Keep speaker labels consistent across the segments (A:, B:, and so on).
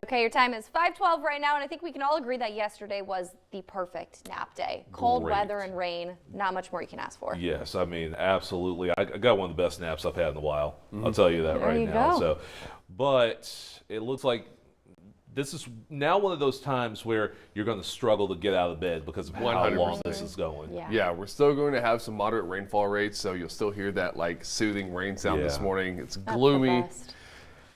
A: Okay, your time is 5:12 right now, and I think we can all agree that yesterday was the perfect nap day. Cold weather and rain, not much more you can ask for.
B: Yes, I mean, absolutely. I got one of the best naps I've had in a while. I'll tell you that
A: There
B: right
A: you
B: now.
A: go.
B: So, but it looks like this is now one of those times where you're going to struggle to get out of bed because of how
C: 100%.
B: long this is going.
C: Yeah, we're still going to have some moderate rainfall rates, so you'll still hear that like soothing rain sound this morning. It's gloomy.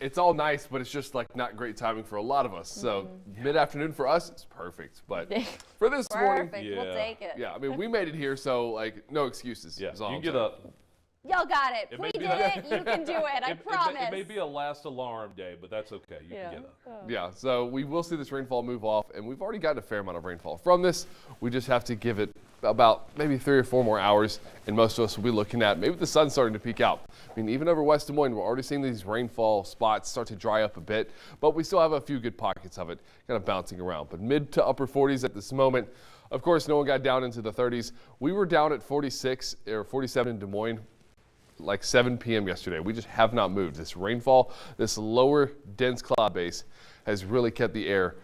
C: It's all nice, but it's just like not great timing for a lot of us. So mid-afternoon for us, it's perfect. But for this morning,
A: We'll take it.
C: yeah, I mean, we made it here, so like no excuses.
B: Yeah,
C: is all
B: you
C: I'm
B: get
C: saying.
B: up.
A: Y'all got it. We did it. You can do it. I promise.
B: It may be a last alarm day, but that's okay. You can get up.
C: Yeah, so we will see this rainfall move off, and we've already gotten a fair amount of rainfall from this. We just have to give it about maybe 3 or 4 more hours, and most of us will be looking at maybe the sun's starting to peek out. I mean, even over West Des Moines, we're already seeing these rainfall spots start to dry up a bit, but we still have a few good pockets of it kind of bouncing around. But mid to upper 40s at this moment. Of course, no one got down into the 30s. We were down at 46 or 47 in Des Moines like 7 p.m. yesterday. We just have not moved. This rainfall, this lower dense cloud base has really kept the air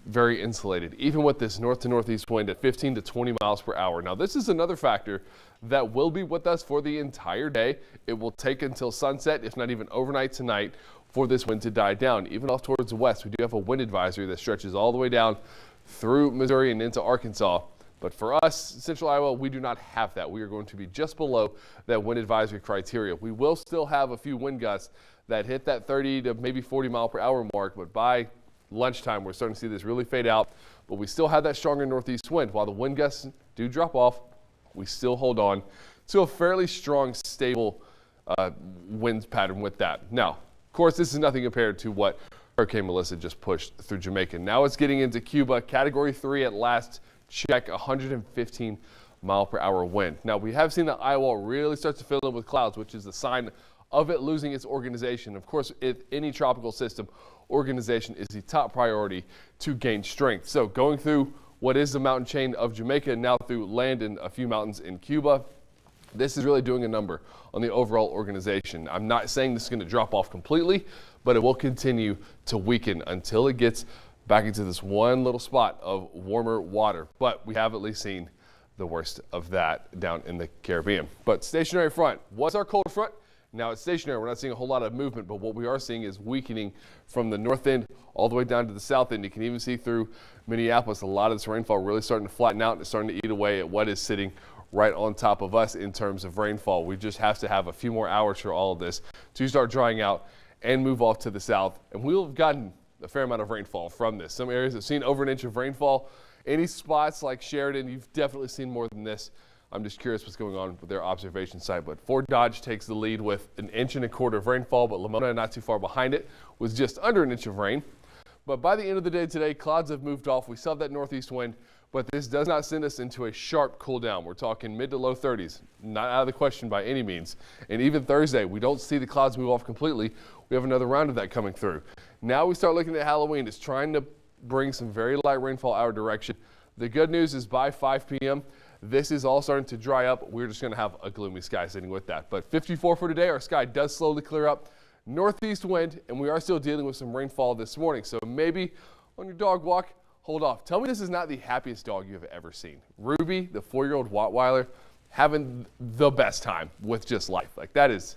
C: very insulated, even with this north to northeast wind at 15 to 20 miles per hour. Now, this is another factor that will be with us for the entire day. It will take until sunset, if not even overnight tonight, for this wind to die down. Even off towards the west, we do have a wind advisory that stretches all the way down through Missouri and into Arkansas. But for us, Central Iowa, we do not have that. We are going to be just below that wind advisory criteria. We will still have a few wind gusts that hit that 30 to maybe 40 mile per hour mark, but by lunchtime, we're starting to see this really fade out. But we still have that stronger northeast wind. While the wind gusts do drop off, we still hold on to a fairly strong, stable wind pattern with that. Now, of course, this is nothing compared to what Hurricane Melissa just pushed through Jamaica. Now it's getting into Cuba, Category 3 at last. Check 115 mile per hour wind. Now we have seen the eye wall really start to fill in with clouds, which is the sign of it losing its organization. Of course, in any tropical system, organization is the top priority to gain strength. So going through what is the mountain chain of Jamaica, now through land and a few mountains in Cuba, this is really doing a number on the overall organization. I'm not saying this is going to drop off completely, but it will continue to weaken until it gets back into this one little spot of warmer water. But we have at least seen the worst of that down in the Caribbean. But stationary front was our cold front. Now it's stationary. We're not seeing a whole lot of movement, but what we are seeing is weakening from the north end all the way down to the south end. You can even see through Minneapolis, a lot of this rainfall really starting to flatten out and it's starting to eat away at what is sitting right on top of us in terms of rainfall. We just have to have a few more hours for all of this to start drying out and move off to the south. And we'll have gotten a fair amount of rainfall from this. Some areas have seen over an inch of rainfall. Any spots like Sheridan, you've definitely seen more than this. I'm just curious what's going on with their observation site. But Fort Dodge takes the lead with 1.25 inches of rainfall, but Lamona, not too far behind it, was just under 1 inch of rain. But by the end of the day today, clouds have moved off. We still have that northeast wind, but this does not send us into a sharp cool down. We're talking mid to low 30s, not out of the question by any means. And even Thursday, we don't see the clouds move off completely. We have another round of that coming through. Now we start looking at Halloween. It's trying to bring some very light rainfall our direction. The good news is by 5 p.m., this is all starting to dry up. We're just going to have a gloomy sky sitting with that. But 54 for today. Our sky does slowly clear up. Northeast wind, and we are still dealing with some rainfall this morning. So maybe on your dog walk, hold off. Tell me this is not the happiest dog you have ever seen. Ruby, the 4-year-old Rottweiler, having the best time with just life. Like that is,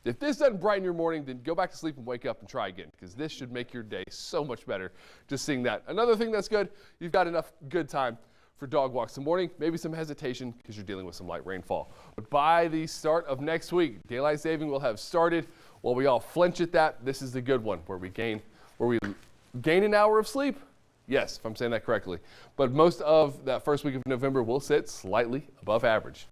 C: if this doesn't brighten your morning, then go back to sleep and wake up and try again, because this should make your day so much better just seeing that. Another thing that's good, you've got enough good time for dog walks in the morning, maybe some hesitation because you're dealing with some light rainfall. But by the start of next week, daylight saving will have started. While we all flinch at that, this is the good one where we gain an hour of sleep. Yes, if I'm saying that correctly. But most of that first week of November will sit slightly above average.